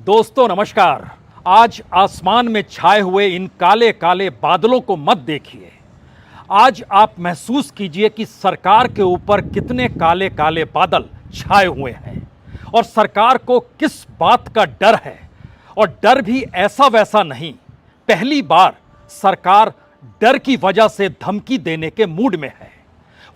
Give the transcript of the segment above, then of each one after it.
दोस्तों नमस्कार। आज आसमान में छाए हुए इन काले काले बादलों को मत देखिए। आज आप महसूस कीजिए कि सरकार के ऊपर कितने काले काले बादल छाए हुए हैं और सरकार को किस बात का डर है। और डर भी ऐसा वैसा नहीं, पहली बार सरकार डर की वजह से धमकी देने के मूड में है।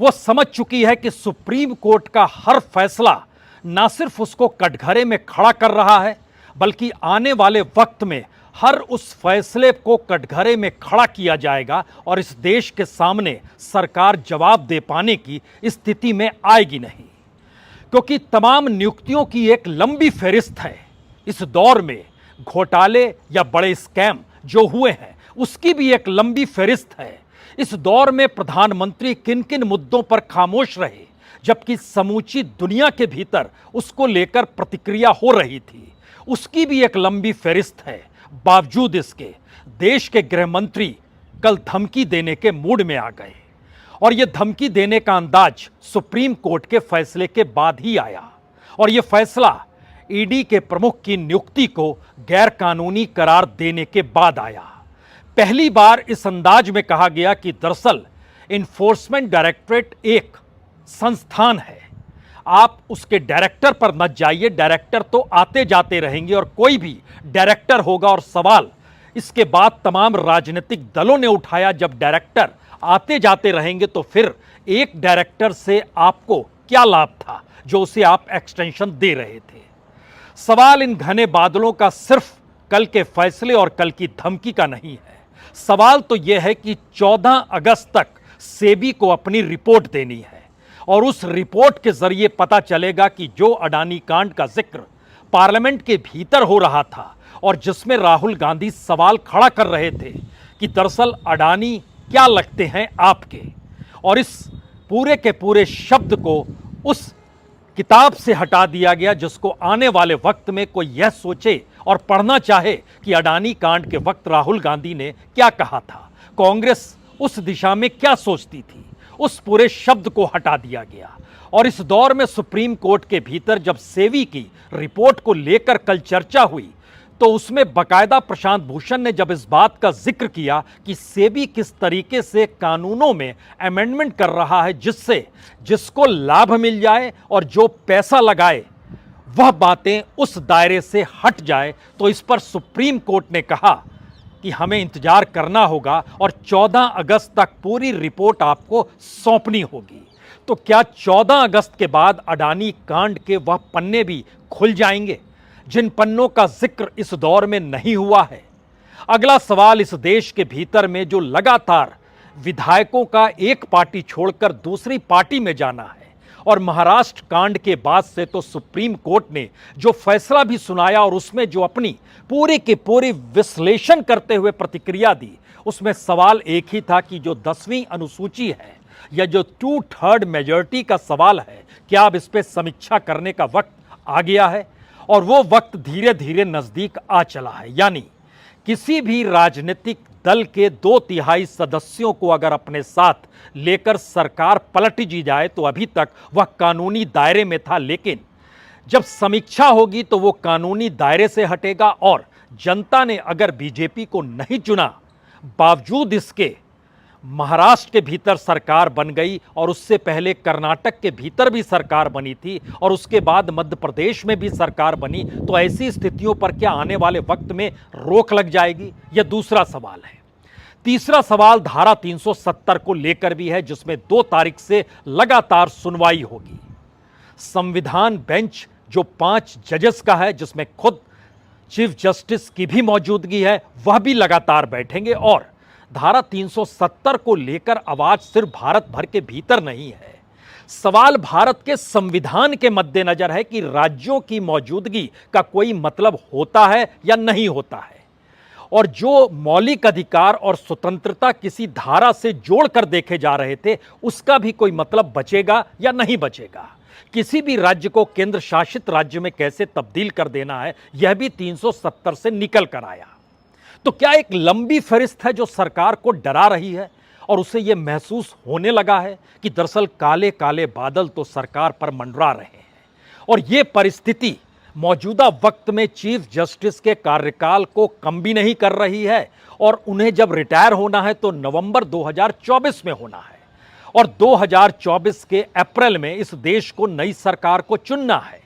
वो समझ चुकी है कि सुप्रीम कोर्ट का हर फैसला ना सिर्फ उसको कटघरे में खड़ा कर रहा है, बल्कि आने वाले वक्त में हर उस फैसले को कटघरे में खड़ा किया जाएगा और इस देश के सामने सरकार जवाब दे पाने की स्थिति में आएगी नहीं। क्योंकि तमाम नियुक्तियों की एक लंबी फहरिस्त है। इस दौर में घोटाले या बड़े स्कैम जो हुए हैं उसकी भी एक लंबी फहरिस्त है। इस दौर में प्रधानमंत्री किन किन मुद्दों पर खामोश रहे, जबकि समूची दुनिया के भीतर उसको लेकर प्रतिक्रिया हो रही थी, उसकी भी एक लंबी फहरिस्त है। बावजूद इसके देश के गृह मंत्री कल धमकी देने के मूड में आ गए और यह धमकी देने का अंदाज सुप्रीम कोर्ट के फैसले के बाद ही आया। और यह फैसला ईडी के प्रमुख की नियुक्ति को गैर कानूनी करार देने के बाद आया। पहली बार इस अंदाज में कहा गया कि दरअसल इन्फोर्समेंट डायरेक्टरेट एक संस्थान है, आप उसके डायरेक्टर पर मत जाइए, डायरेक्टर तो आते जाते रहेंगे और कोई भी डायरेक्टर होगा। और सवाल इसके बाद तमाम राजनीतिक दलों ने उठाया, जब डायरेक्टर आते जाते रहेंगे तो फिर एक डायरेक्टर से आपको क्या लाभ था जो उसे आप एक्सटेंशन दे रहे थे। सवाल इन घने बादलों का सिर्फ कल के फैसले और कल की धमकी का नहीं है। सवाल तो यह है कि 14 अगस्त तक सेबी को अपनी रिपोर्ट देनी है और उस रिपोर्ट के जरिए पता चलेगा कि जो अडानी कांड का जिक्र पार्लियामेंट के भीतर हो रहा था और जिसमें राहुल गांधी सवाल खड़ा कर रहे थे कि दरअसल अडानी क्या लगते हैं आपके, और इस पूरे के पूरे शब्द को उस किताब से हटा दिया गया जिसको आने वाले वक्त में कोई यह सोचे और पढ़ना चाहे कि अडानी कांड के वक्त राहुल गांधी ने क्या कहा था, कांग्रेस उस दिशा में क्या सोचती थी, उस पूरे शब्द को हटा दिया गया। और इस दौर में सुप्रीम कोर्ट के भीतर जब सेबी की रिपोर्ट को लेकर कल चर्चा हुई तो उसमें बकायदा प्रशांत भूषण ने जब इस बात का जिक्र किया कि सेबी किस तरीके से कानूनों में अमेंडमेंट कर रहा है जिससे जिसको लाभ मिल जाए और जो पैसा लगाए वह बातें उस दायरे से हट जाए, तो इस पर सुप्रीम कोर्ट ने कहा कि हमें इंतजार करना होगा और 14 अगस्त तक पूरी रिपोर्ट आपको सौंपनी होगी। तो क्या 14 अगस्त के बाद अडानी कांड के वह पन्ने भी खुल जाएंगे जिन पन्नों का जिक्र इस दौर में नहीं हुआ है? अगला सवाल इस देश के भीतर में जो लगातार विधायकों का एक पार्टी छोड़कर दूसरी पार्टी में जाना है, और महाराष्ट्र कांड के बाद से तो सुप्रीम कोर्ट ने जो फैसला भी सुनाया और उसमें जो अपनी पूरे के पूरे विश्लेषण करते हुए प्रतिक्रिया दी, उसमें सवाल एक ही था कि जो 10वीं अनुसूची है या जो 2/3 मेजॉरिटी का सवाल है, क्या अब इस पर समीक्षा करने का वक्त आ गया है? और वो वक्त धीरे धीरे नजदीक आ चला है। यानी किसी भी राजनीतिक दल के 2/3 सदस्यों को अगर अपने साथ लेकर सरकार पलट जी जाए तो अभी तक वह कानूनी दायरे में था, लेकिन जब समीक्षा होगी तो वो कानूनी दायरे से हटेगा। और जनता ने अगर बीजेपी को नहीं चुना, बावजूद इसके महाराष्ट्र के भीतर सरकार बन गई और उससे पहले कर्नाटक के भीतर भी सरकार बनी थी और उसके बाद मध्य प्रदेश में भी सरकार बनी, तो ऐसी स्थितियों पर क्या आने वाले वक्त में रोक लग जाएगी? यह दूसरा सवाल है। तीसरा सवाल धारा 370 को लेकर भी है, जिसमें 2 तारीख से लगातार सुनवाई होगी। संविधान बेंच जो 5 जजेस का है, जिसमें खुद चीफ जस्टिस की भी मौजूदगी है, वह भी लगातार बैठेंगे। और धारा 370 को लेकर आवाज सिर्फ भारत भर के भीतर नहीं है, सवाल भारत के संविधान के मद्देनजर है कि राज्यों की मौजूदगी का कोई मतलब होता है या नहीं होता है, और जो मौलिक अधिकार और स्वतंत्रता किसी धारा से जोड़कर देखे जा रहे थे उसका भी कोई मतलब बचेगा या नहीं बचेगा। किसी भी राज्य को केंद्र शासित राज्य में कैसे तब्दील कर देना है, यह भी 370 से निकल कर आया। तो क्या एक लंबी फहरिस्त है जो सरकार को डरा रही है और उसे यह महसूस होने लगा है कि दरअसल काले काले बादल तो सरकार पर मंडरा रहे हैं और यह परिस्थिति मौजूदा वक्त में चीफ जस्टिस के कार्यकाल को कम भी नहीं कर रही है और उन्हें जब रिटायर होना है तो नवंबर 2024 में होना है और 2024 के अप्रैल में इस देश को नई सरकार को चुनना है।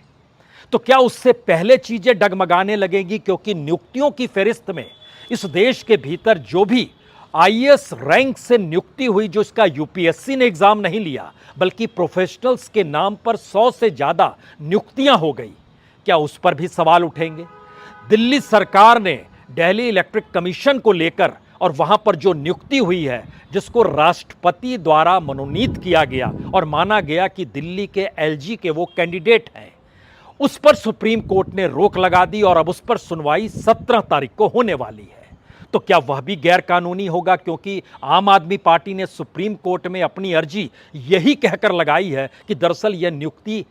तो क्या उससे पहले चीजें डगमगाने लगेंगी? क्योंकि नियुक्तियों की फहरिस्त में इस देश के भीतर जो भी आईएएस रैंक से नियुक्ति हुई, जो इसका यूपीएससी ने एग्जाम नहीं लिया बल्कि प्रोफेशनल्स के नाम पर 100 से ज्यादा नियुक्तियां हो गई, क्या उस पर भी सवाल उठेंगे? दिल्ली सरकार ने दिल्ली इलेक्ट्रिक कमीशन को लेकर और वहां पर जो नियुक्ति हुई है, जिसको राष्ट्रपति द्वारा मनोनीत किया गया और माना गया कि दिल्ली के एलजी के वो कैंडिडेट हैं, उस पर सुप्रीम कोर्ट ने रोक लगा दी और अब उस पर सुनवाई 17 तारीख को होने वाली है। तो क्या वह भी गैर कानूनी होगा? क्योंकि आम आदमी पार्टी ने सुप्रीम कोर्ट में अपनी अर्जी यही कहकर लगाई है कि दरअसल यह नियुक्ति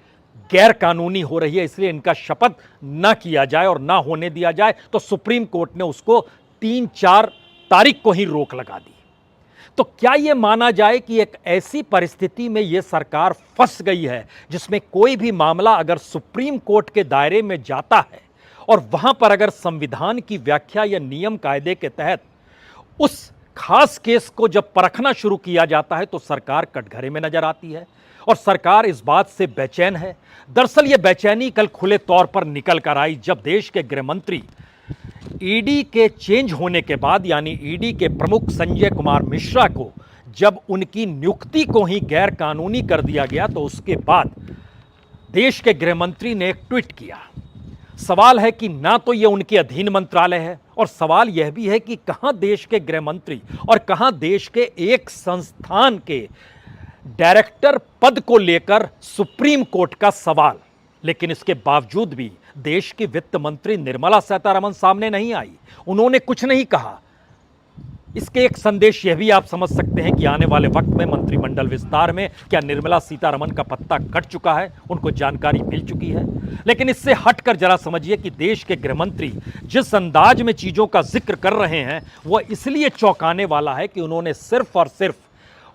गैर कानूनी हो रही है, इसलिए इनका शपथ न किया जाए और ना होने दिया जाए। तो सुप्रीम कोर्ट ने उसको 3-4 तारीख को ही रोक लगा दी। तो क्या यह माना जाए कि एक ऐसी परिस्थिति में यह सरकार फंस गई है जिसमें कोई भी मामला अगर सुप्रीम कोर्ट के दायरे में जाता है और वहां पर अगर संविधान की व्याख्या या नियम कायदे के तहत उस खास केस को जब परखना शुरू किया जाता है तो सरकार कटघरे में नजर आती है और सरकार इस बात से बेचैन है। दरअसल यह बेचैनी कल खुले तौर पर निकल कर आई जब देश के गृह मंत्री ईडी के चेंज होने के बाद, यानी ईडी के प्रमुख संजय कुमार मिश्रा को जब उनकी नियुक्ति को ही गैर कानूनी कर दिया गया, तो उसके बाद देश के गृह मंत्री ने एक ट्वीट किया। सवाल है कि ना तो यह उनके अधीन मंत्रालय है और सवाल यह भी है कि कहां देश के गृह मंत्री और कहां देश के एक संस्थान के डायरेक्टर पद को लेकर सुप्रीम कोर्ट का सवाल। लेकिन इसके बावजूद भी देश की वित्त मंत्री निर्मला सीतारमण सामने नहीं आई, उन्होंने कुछ नहीं कहा। इसके एक संदेश यह भी आप समझ सकते हैं कि आने वाले वक्त में मंत्रिमंडल विस्तार में क्या निर्मला सीतारमण का पत्ता कट चुका है, उनको जानकारी मिल चुकी है। लेकिन इससे हटकर जरा समझिए कि देश के गृह मंत्री जिस अंदाज में चीजों का जिक्र कर रहे हैं वह इसलिए चौंकाने वाला है कि उन्होंने सिर्फ और सिर्फ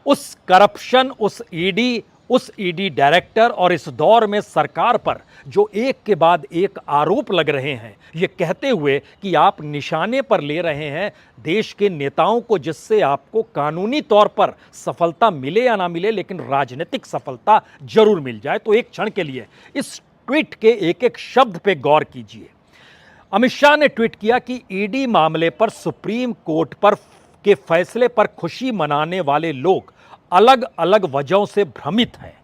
उस करप्शन, उस ईडी डायरेक्टर और इस दौर में सरकार पर जो एक के बाद एक आरोप लग रहे हैं, ये कहते हुए कि आप निशाने पर ले रहे हैं देश के नेताओं को, जिससे आपको कानूनी तौर पर सफलता मिले या ना मिले लेकिन राजनीतिक सफलता जरूर मिल जाए। तो एक क्षण के लिए इस ट्वीट के एक एक शब्द पे गौर कीजिए। अमित शाह ने ट्वीट किया कि ईडी मामले पर सुप्रीम कोर्ट पर के फैसले पर खुशी मनाने वाले लोग अलग अलग वजहों से भ्रमित हैं।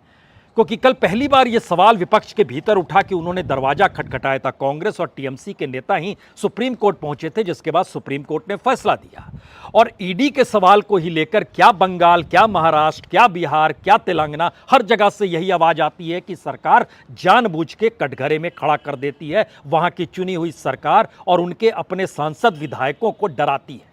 क्योंकि कल पहली बार यह सवाल विपक्ष के भीतर उठा कि उन्होंने दरवाजा खटखटाया था। कांग्रेस और टीएमसी के नेता ही सुप्रीम कोर्ट पहुंचे थे, जिसके बाद सुप्रीम कोर्ट ने फैसला दिया। और ईडी के सवाल को ही लेकर क्या बंगाल, क्या महाराष्ट्र, क्या बिहार, क्या तेलंगाना, हर जगह से यही आवाज आती है कि सरकार जानबूझ के कटघरे में खड़ा कर देती है वहां की चुनी हुई सरकार और उनके अपने सांसद विधायकों को डराती है।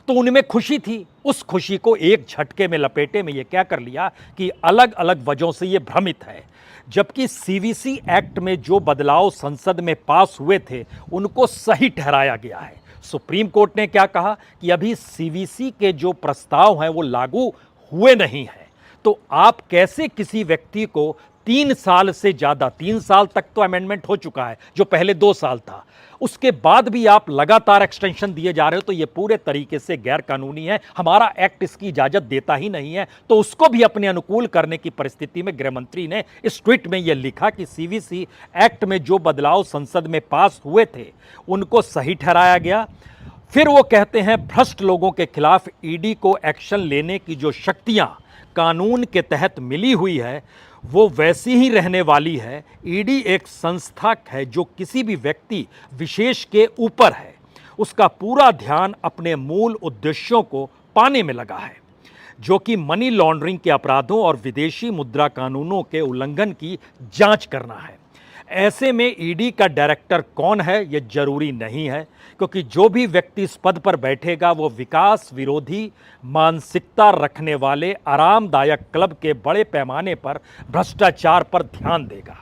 तो उनमें खुशी थी, उस खुशी को एक झटके में लपेटे में यह क्या कर लिया कि अलग अलग वजहों से यह भ्रमित है। जबकि सीवीसी एक्ट में जो बदलाव संसद में पास हुए थे उनको सही ठहराया गया है। सुप्रीम कोर्ट ने क्या कहा कि अभी सीवीसी के जो प्रस्ताव हैं वो लागू हुए नहीं हैं। तो आप कैसे किसी व्यक्ति को 3 साल से ज्यादा, 3 साल तक तो अमेंडमेंट हो चुका है जो पहले 2 साल था, उसके बाद भी आप लगातार एक्सटेंशन दिए जा रहे हो, तो ये पूरे तरीके से गैर कानूनी है। हमारा एक्ट इसकी इजाजत देता ही नहीं है। तो उसको भी अपने अनुकूल करने की परिस्थिति में गृह मंत्री ने इस ट्वीट में यह लिखा कि सीवीसी एक्ट में जो बदलाव संसद में पास हुए थे उनको सही ठहराया गया। फिर वो कहते हैं भ्रष्ट लोगों के खिलाफ ईडी को एक्शन लेने की जो शक्तियां कानून के तहत मिली हुई है वो वैसी ही रहने वाली है। ईडी एक संस्था है जो किसी भी व्यक्ति विशेष के ऊपर है, उसका पूरा ध्यान अपने मूल उद्देश्यों को पाने में लगा है, जो कि मनी लॉन्ड्रिंग के अपराधों और विदेशी मुद्रा कानूनों के उल्लंघन की जांच करना है। ऐसे में ईडी का डायरेक्टर कौन है यह जरूरी नहीं है, क्योंकि जो भी व्यक्ति इस पद पर बैठेगा वो विकास विरोधी मानसिकता रखने वाले आरामदायक क्लब के बड़े पैमाने पर भ्रष्टाचार पर ध्यान देगा।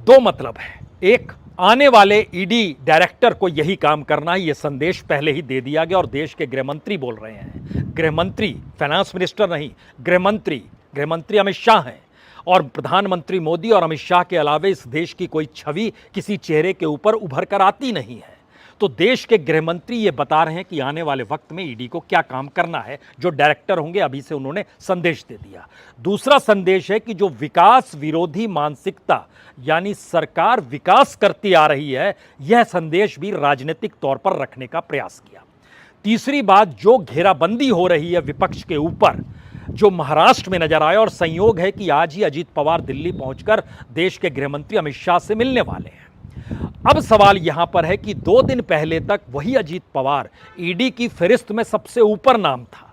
2 मतलब है, एक, आने वाले ईडी डायरेक्टर को यही काम करना है, यह संदेश पहले ही दे दिया गया और देश के गृह मंत्री बोल रहे हैं। गृह मंत्री, फाइनेंस मिनिस्टर नहीं, गृह मंत्री अमित शाह हैं और प्रधानमंत्री मोदी और अमित शाह के अलावा इस देश की कोई छवि किसी चेहरे के ऊपर उभर कर आती नहीं है। तो देश के गृह मंत्री ये बता रहे हैं कि आने वाले वक्त में ईडी को क्या काम करना है। जो डायरेक्टर होंगे अभी से उन्होंने संदेश दे दिया। दूसरा संदेश है कि जो विकास विरोधी मानसिकता यानी सरकार विकास करती आ रही है, यह संदेश भी राजनीतिक तौर पर रखने का प्रयास किया। तीसरी बात, जो घेराबंदी हो रही है विपक्ष के ऊपर, जो महाराष्ट्र में नजर आया, और संयोग है कि आज ही अजीत पवार दिल्ली पहुंचकर देश के गृहमंत्री अमित शाह से मिलने वाले हैं। अब सवाल यहां पर है कि 2 दिन पहले तक वही अजीत पवार ईडी की फहरिस्त में सबसे ऊपर नाम था।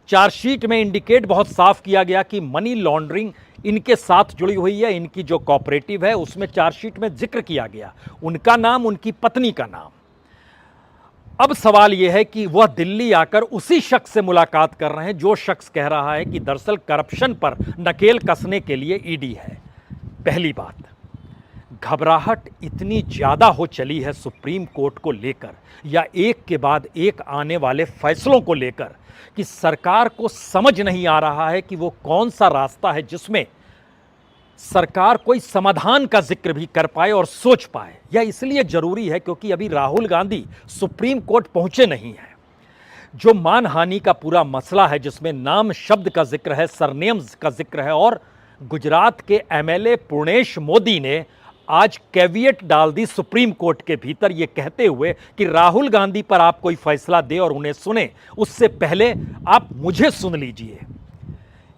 चार्जशीट में इंडिकेट बहुत साफ किया गया कि मनी लॉन्ड्रिंग इनके साथ जुड़ी हुई है। इनकी जो कोऑपरेटिव है उसमें चार्जशीट में जिक्र किया गया उनका नाम, उनकी पत्नी का नाम। अब सवाल यह है कि वह दिल्ली आकर उसी शख्स से मुलाकात कर रहे हैं जो शख्स कह रहा है कि दरअसल करप्शन पर नकेल कसने के लिए ईडी है। पहली बात, घबराहट इतनी ज्यादा हो चली है सुप्रीम कोर्ट को लेकर या एक के बाद एक आने वाले फैसलों को लेकर कि सरकार को समझ नहीं आ रहा है कि वो कौन सा रास्ता है जिसमें सरकार कोई समाधान का जिक्र भी कर पाए और सोच पाए। यह इसलिए जरूरी है क्योंकि अभी राहुल गांधी सुप्रीम कोर्ट पहुंचे नहीं हैं। जो मानहानि का पूरा मसला है जिसमें नाम शब्द का जिक्र है, सरनेम्स का जिक्र है, और गुजरात के एमएलए पूर्णेश मोदी ने आज कैविएट डाल दी सुप्रीम कोर्ट के भीतर, यह कहते हुए कि राहुल गांधी पर आप कोई फैसला दे और उन्हें सुने उससे पहले आप मुझे सुन लीजिए।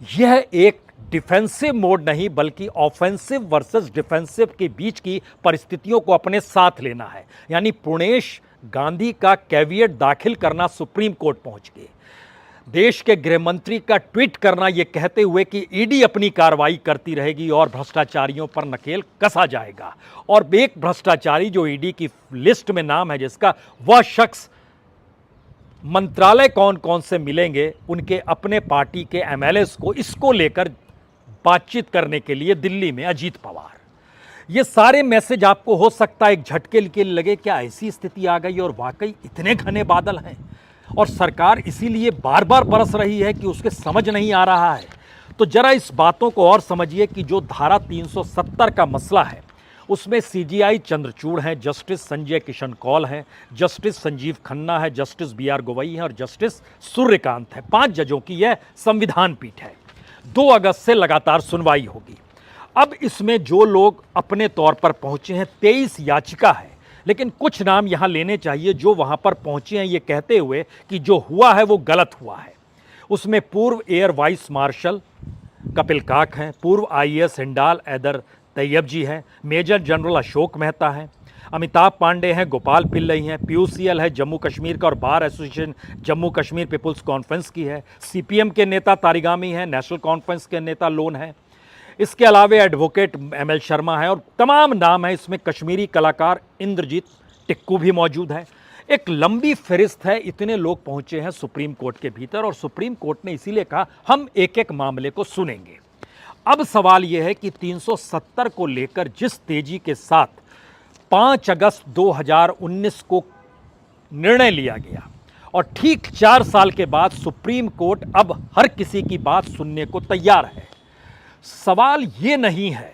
यह एक डिफेंसिव मोड नहीं बल्कि ऑफेंसिव वर्सेस डिफेंसिव के बीच की परिस्थितियों को अपने साथ लेना है। यानी पूर्णेश गांधी का कैविएट दाखिल करना सुप्रीम कोर्ट पहुंच गए, देश के गृह मंत्री का ट्वीट करना यह कहते हुए कि ईडी अपनी कार्रवाई करती रहेगी और भ्रष्टाचारियों पर नकेल कसा जाएगा। और एक भ्रष्टाचारी जो ईडी की लिस्ट में नाम है जिसका, वह शख्स मंत्रालय कौन कौन से मिलेंगे उनके अपने पार्टी के एमएलएस को, इसको लेकर बातचीत करने के लिए दिल्ली में अजीत पवार। ये सारे मैसेज आपको हो सकता है एक झटके के लगे, क्या ऐसी स्थिति आ गई और वाकई इतने घने बादल हैं और सरकार इसीलिए बार बार बरस रही है कि उसके समझ नहीं आ रहा है। तो जरा इस बातों को और समझिए कि जो धारा 370 का मसला है उसमें सीजीआई चंद्रचूड़ हैं, जस्टिस संजय किशन कौल हैं, जस्टिस संजीव खन्ना है, जस्टिस बीआर गवई हैं और जस्टिस सूर्यकांत है। 5 जजों की यह संविधान पीठ है। 2 अगस्त से लगातार सुनवाई होगी। अब इसमें जो लोग अपने तौर पर पहुंचे हैं, 23 याचिका है, लेकिन कुछ नाम यहां लेने चाहिए जो वहां पर पहुंचे हैं ये कहते हुए कि जो हुआ है वो गलत हुआ है। उसमें पूर्व एयर वाइस मार्शल कपिल काक हैं, पूर्व आईएएस हिंडाल ऐदर तैयब जी हैं, मेजर जनरल अशोक मेहता हैं, अमिताभ पांडे हैं, गोपाल पिल्लई हैं, पीयूसीएल है जम्मू कश्मीर का और bar association Jammu Kashmir people's conference की है, सीपीएम के नेता तारिगामी हैं, नेशनल कॉन्फ्रेंस के नेता लोन हैं, इसके अलावा एडवोकेट एमएल शर्मा है और तमाम नाम है। इसमें कश्मीरी कलाकार इंद्रजीत टिक्कू भी मौजूद है। एक लंबी फहरिस्त है। इतने लोग पहुंचे हैं सुप्रीम कोर्ट के भीतर और सुप्रीम कोर्ट ने इसीलिए कहा हम एक एक मामले को सुनेंगे। अब सवाल यह है कि 370 को लेकर जिस तेजी के साथ 5 अगस्त 2019 को निर्णय लिया गया और ठीक 4 साल के बाद सुप्रीम कोर्ट अब हर किसी की बात सुनने को तैयार है। सवाल ये नहीं है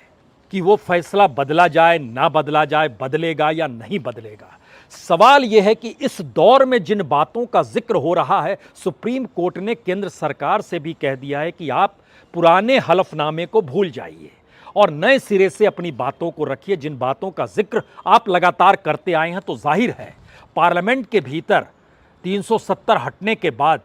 कि वो फैसला बदला जाए ना बदला जाए, बदलेगा या नहीं बदलेगा। सवाल यह है कि इस दौर में जिन बातों का जिक्र हो रहा है, सुप्रीम कोर्ट ने केंद्र सरकार से भी कह दिया है कि आप पुराने हलफनामे को भूल जाइए और नए सिरे से अपनी बातों को रखिए। जिन बातों का जिक्र आप लगातार करते आए हैं, तो जाहिर है पार्लियामेंट के भीतर 370 हटने के बाद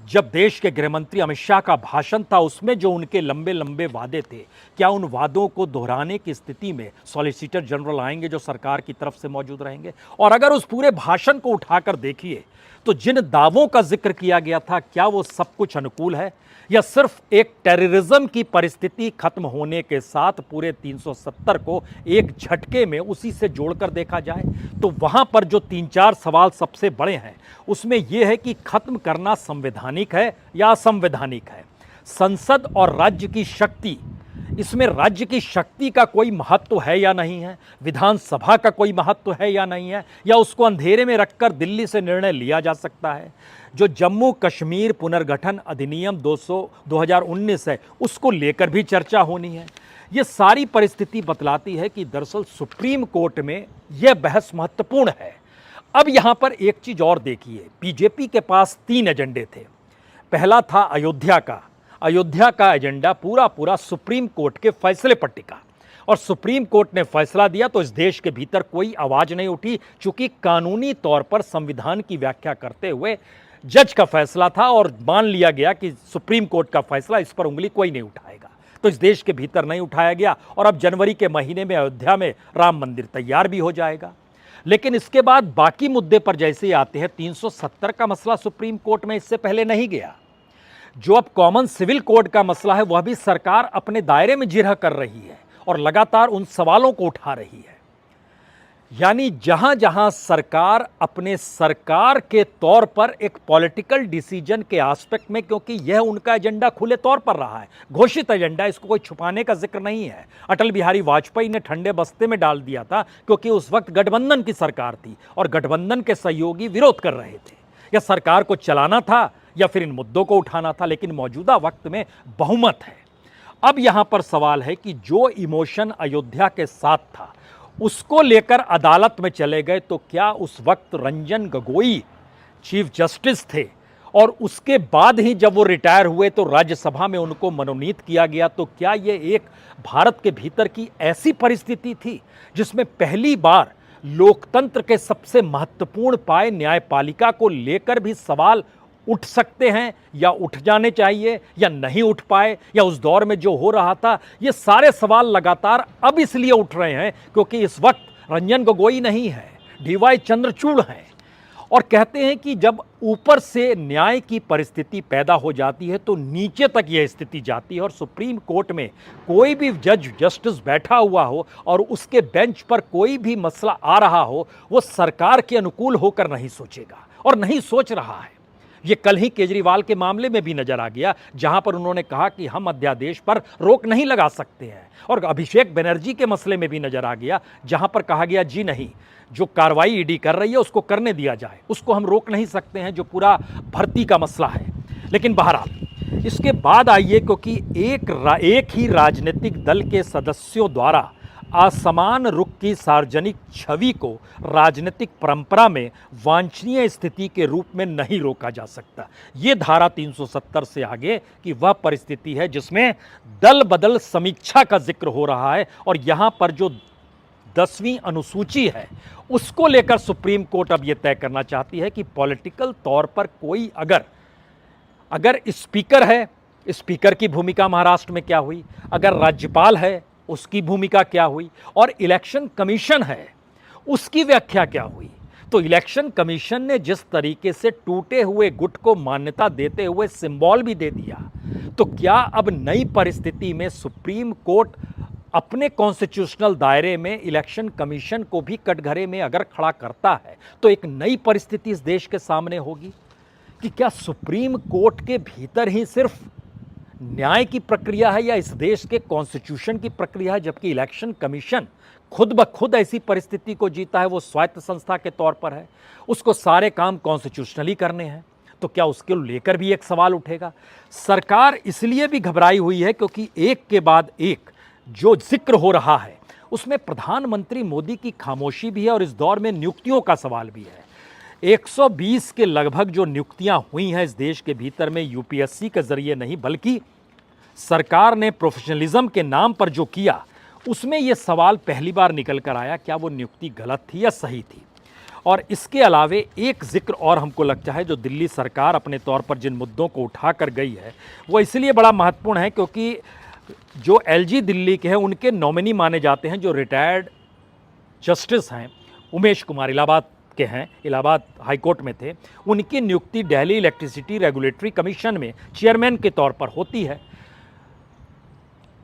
जब देश के गृहमंत्री अमित शाह का भाषण था, उसमें जो उनके लंबे लंबे वादे थे, क्या उन वादों को दोहराने की स्थिति में सॉलिसिटर जनरल आएंगे जो सरकार की तरफ से मौजूद रहेंगे? और अगर उस पूरे भाषण को उठाकर देखिए तो जिन दावों का जिक्र किया गया था, क्या वो सब कुछ अनुकूल है या सिर्फ एक टेररिज्म की परिस्थिति खत्म होने के साथ पूरे 370 को एक झटके में उसी से जोड़कर देखा जाए? तो वहां पर जो 3-4 सवाल सबसे बड़े हैं उसमें यह है कि खत्म करना संवैधानिक है या असंवैधानिक है। संसद और राज्य की शक्ति इसमें राज्य की शक्ति का कोई महत्व है या नहीं है, विधानसभा का कोई महत्व है या नहीं है, या उसको अंधेरे में रखकर दिल्ली से निर्णय लिया जा सकता है। जो जम्मू कश्मीर पुनर्गठन अधिनियम 2019 है, उसको लेकर भी चर्चा होनी है। ये सारी परिस्थिति बतलाती है कि दरअसल सुप्रीम कोर्ट में यह बहस महत्वपूर्ण है। अब यहां पर एक चीज और देखिए, बीजेपी के पास 3 एजेंडे थे। पहला था अयोध्या का एजेंडा पूरा सुप्रीम कोर्ट के फैसले पर टिका, और सुप्रीम कोर्ट ने फैसला दिया तो इस देश के भीतर कोई आवाज नहीं उठी, चूंकि कानूनी तौर पर संविधान की व्याख्या करते हुए जज का फैसला था और मान लिया गया कि सुप्रीम कोर्ट का फैसला, इस पर उंगली कोई नहीं उठाएगा। तो इस देश के भीतर नहीं उठाया गया, और अब जनवरी के महीने में अयोध्या में राम मंदिर तैयार भी हो जाएगा। लेकिन इसके बाद बाकी मुद्दे पर जैसे आते हैं, 370 का मसला सुप्रीम कोर्ट में इससे पहले नहीं गया। जो अब कॉमन सिविल कोड का मसला है, वह भी सरकार अपने दायरे में जिरह कर रही है और लगातार उन सवालों को उठा रही है। यानी जहां जहां सरकार अपने सरकार के तौर पर एक पॉलिटिकल डिसीजन के एस्पेक्ट में, क्योंकि यह उनका एजेंडा खुले तौर पर रहा है, घोषित एजेंडा, इसको कोई छुपाने का जिक्र नहीं है। अटल बिहारी वाजपेयी ने ठंडे बस्ते में डाल दिया था, क्योंकि उस वक्त गठबंधन की सरकार थी और गठबंधन के सहयोगी विरोध कर रहे थे। या सरकार को चलाना था या फिर इन मुद्दों को उठाना था, लेकिन मौजूदा वक्त में बहुमत है। अब यहां पर सवाल है कि जो इमोशन अयोध्या के साथ था, उसको लेकर अदालत में चले गए, तो क्या उस वक्त रंजन गोगोई चीफ जस्टिस थे, और उसके बाद ही जब वो रिटायर हुए तो राज्यसभा में उनको मनोनीत किया गया, तो क्या ये एक भारत के भीतर की ऐसी परिस्थिति थी जिसमें पहली बार लोकतंत्र के सबसे महत्वपूर्ण पाए न्यायपालिका को लेकर भी सवाल उठ सकते हैं, या उठ जाने चाहिए, या नहीं उठ पाए, या उस दौर में जो हो रहा था, ये सारे सवाल लगातार अब इसलिए उठ रहे हैं क्योंकि इस वक्त रंजन गोगोई नहीं है, डीवाई चंद्रचूड़ हैं। और कहते हैं कि जब ऊपर से न्याय की परिस्थिति पैदा हो जाती है तो नीचे तक यह स्थिति जाती है, और सुप्रीम कोर्ट में कोई भी जज जस्टिस बैठा हुआ हो और उसके बेंच पर कोई भी मसला आ रहा हो, वो सरकार के अनुकूल होकर नहीं सोचेगा, और नहीं सोच रहा है। ये कल ही केजरीवाल के मामले में भी नजर आ गया, जहां पर उन्होंने कहा कि हम अध्यादेश पर रोक नहीं लगा सकते हैं, और अभिषेक बनर्जी के मसले में भी नजर आ गया, जहां पर कहा गया जी नहीं, जो कार्रवाई ईडी कर रही है उसको करने दिया जाए, उसको हम रोक नहीं सकते हैं, जो पूरा भर्ती का मसला है। लेकिन बहरहाल इसके बाद आइए, क्योंकि एक ही राजनीतिक दल के सदस्यों द्वारा असमान रुख की सार्वजनिक छवि को राजनीतिक परंपरा में वांछनीय स्थिति के रूप में नहीं रोका जा सकता। ये धारा 370 से आगे की वह परिस्थिति है जिसमें दल बदल समीक्षा का जिक्र हो रहा है, और यहां पर जो 10वीं अनुसूची है उसको लेकर सुप्रीम कोर्ट अब यह तय करना चाहती है कि पॉलिटिकल तौर पर कोई अगर स्पीकर है, स्पीकर की भूमिका महाराष्ट्र में क्या हुई, अगर राज्यपाल है उसकी भूमिका क्या हुई, और इलेक्शन कमीशन है उसकी व्याख्या क्या हुई। तो इलेक्शन कमीशन ने जिस तरीके से टूटे हुए गुट को मान्यता देते हुए सिंबल भी दे दिया, तो क्या अब नई परिस्थिति में सुप्रीम कोर्ट अपने कॉन्स्टिट्यूशनल दायरे में इलेक्शन कमीशन को भी कटघरे में अगर खड़ा करता है, तो एक नई परिस्थिति इस देश के सामने होगी कि क्या सुप्रीम कोर्ट के भीतर ही सिर्फ न्याय की प्रक्रिया है, या इस देश के कॉन्स्टिट्यूशन की प्रक्रिया है, जबकि इलेक्शन कमीशन खुद ब खुद ऐसी परिस्थिति को जीता है, वो स्वायत्त संस्था के तौर पर है, उसको सारे काम कॉन्स्टिट्यूशनली करने हैं। तो क्या उसके लेकर भी एक सवाल उठेगा। सरकार इसलिए भी घबराई हुई है क्योंकि एक के बाद एक जो जिक्र हो रहा है उसमें प्रधानमंत्री मोदी की खामोशी भी है, और इस दौर में नियुक्तियों का सवाल भी है। 120 के लगभग जो नियुक्तियां हुई हैं इस देश के भीतर में, यूपीएससी के जरिए नहीं बल्कि सरकार ने प्रोफेशनलिज्म के नाम पर जो किया, उसमें यह सवाल पहली बार निकल कर आया, क्या वो नियुक्ति गलत थी या सही थी। और इसके अलावे एक जिक्र और हमको लगता है, जो दिल्ली सरकार अपने तौर पर जिन मुद्दों को उठा कर गई है वो इसलिए बड़ा महत्वपूर्ण है क्योंकि जो एलजी दिल्ली के हैं उनके नॉमिनी माने जाते हैं, जो रिटायर्ड जस्टिस हैं, उमेश कुमार इलाहाबाद के हैं, इलाहाबाद हाईकोर्ट में थे, उनकी नियुक्ति दिल्ली इलेक्ट्रिसिटी रेगुलेटरी कमीशन में चेयरमैन के तौर पर होती है।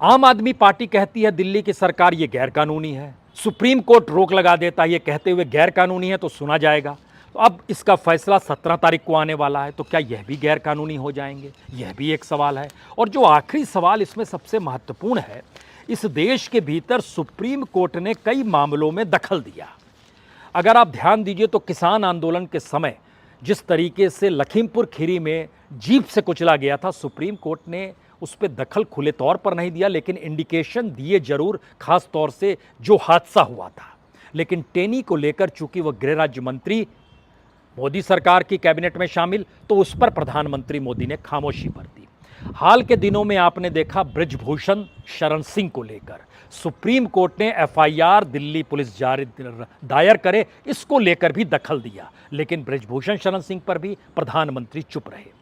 आम आदमी पार्टी कहती है दिल्ली की सरकार ये गैरकानूनी है, सुप्रीम कोर्ट रोक लगा देता है ये कहते हुए गैरकानूनी है तो सुना जाएगा। तो अब इसका फैसला 17 तारीख को आने वाला है, तो क्या यह भी गैरकानूनी हो जाएंगे, यह भी एक सवाल है। और जो आखिरी सवाल इसमें सबसे महत्वपूर्ण है इस देश के भीतर सुप्रीम कोर्ट ने कई मामलों में दखल दिया। अगर आप ध्यान दीजिए तो किसान आंदोलन के समय जिस तरीके से लखीमपुर खीरी में जीप से कुचला गया था, सुप्रीम कोर्ट ने उस पर दखल खुले तौर पर नहीं दिया, लेकिन इंडिकेशन दिए जरूर, खास तौर से जो हादसा हुआ था। लेकिन टेनी को लेकर चूंकि वह गृह राज्य मंत्री मोदी सरकार की कैबिनेट में शामिल, तो उस पर प्रधानमंत्री मोदी ने खामोशी बरती। हाल के दिनों में आपने देखा ब्रिजभूषण शरण सिंह को लेकर सुप्रीम कोर्ट ने एफआईआर दिल्ली पुलिस दायर करे, इसको लेकर भी दखल दिया, लेकिन ब्रिजभूषण शरण सिंह पर भी प्रधानमंत्री चुप रहे।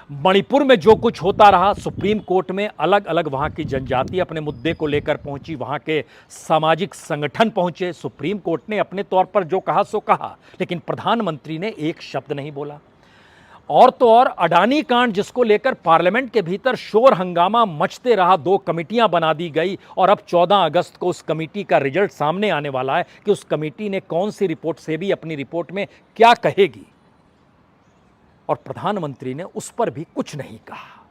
मणिपुर में जो कुछ होता रहा, सुप्रीम कोर्ट में अलग अलग वहां की जनजाति अपने मुद्दे को लेकर पहुंची, वहां के सामाजिक संगठन पहुंचे। सुप्रीम कोर्ट ने अपने तौर पर जो कहा सो कहा, लेकिन प्रधानमंत्री ने एक शब्द नहीं बोला। और तो और अडानी कांड, जिसको लेकर पार्लियामेंट के भीतर शोर हंगामा मचते रहा, 2 कमेटियां बना दी गई और अब 14 अगस्त को उस कमेटी का रिजल्ट सामने आने वाला है कि उस कमेटी ने कौन सी रिपोर्ट से भी अपनी रिपोर्ट में क्या कहेगी, और प्रधानमंत्री ने उस पर भी कुछ नहीं कहा।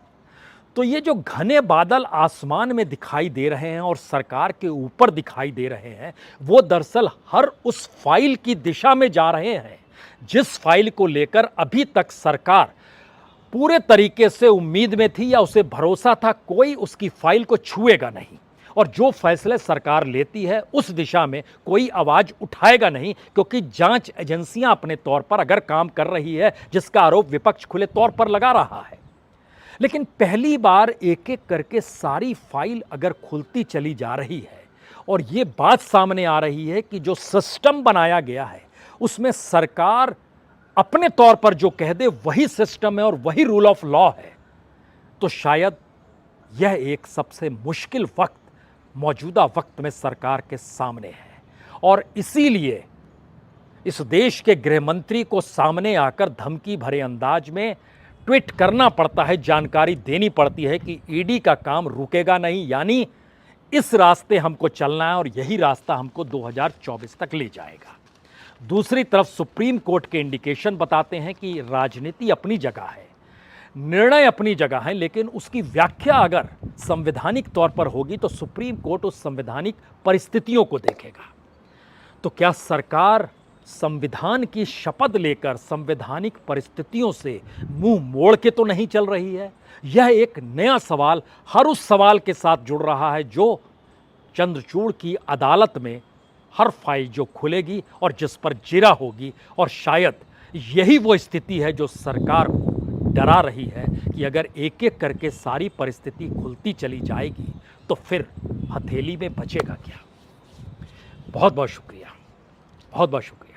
तो ये जो घने बादल आसमान में दिखाई दे रहे हैं और सरकार के ऊपर दिखाई दे रहे हैं, वो दरअसल हर उस फाइल की दिशा में जा रहे हैं जिस फाइल को लेकर अभी तक सरकार पूरे तरीके से उम्मीद में थी या उसे भरोसा था कोई उसकी फाइल को छुएगा नहीं, और जो फैसले सरकार लेती है उस दिशा में कोई आवाज उठाएगा नहीं, क्योंकि जांच एजेंसियां अपने तौर पर अगर काम कर रही है, जिसका आरोप विपक्ष खुले तौर पर लगा रहा है। लेकिन पहली बार एक एक करके सारी फाइल अगर खुलती चली जा रही है और ये बात सामने आ रही है कि जो सिस्टम बनाया गया है उसमें सरकार अपने तौर पर जो कह दे वही सिस्टम है और वही रूल ऑफ लॉ है, तो शायद यह एक सबसे मुश्किल वक्त मौजूदा वक्त में सरकार के सामने है। और इसीलिए इस देश के गृह मंत्री को सामने आकर धमकी भरे अंदाज में ट्वीट करना पड़ता है, जानकारी देनी पड़ती है कि ईडी का काम रुकेगा नहीं, यानी इस रास्ते हमको चलना है और यही रास्ता हमको 2024 तक ले जाएगा। दूसरी तरफ सुप्रीम कोर्ट के इंडिकेशन बताते हैं कि राजनीति अपनी जगह है, निर्णय अपनी जगह है, लेकिन उसकी व्याख्या अगर संवैधानिक तौर पर होगी तो सुप्रीम कोर्ट उस संवैधानिक परिस्थितियों को देखेगा। तो क्या सरकार संविधान की शपथ लेकर संवैधानिक परिस्थितियों से मुंह मोड़ के तो नहीं चल रही है? यह एक नया सवाल हर उस सवाल के साथ जुड़ रहा है जो चंद्रचूड़ की अदालत में हर फाइल जो खुलेगी और जिस पर जिरा होगी, और शायद यही वो स्थिति है जो सरकार को डरा रही है कि अगर एक एक करके सारी परिस्थिति खुलती चली जाएगी तो फिर हथेली में बचेगा क्या। बहुत बहुत शुक्रिया, बहुत बहुत शुक्रिया।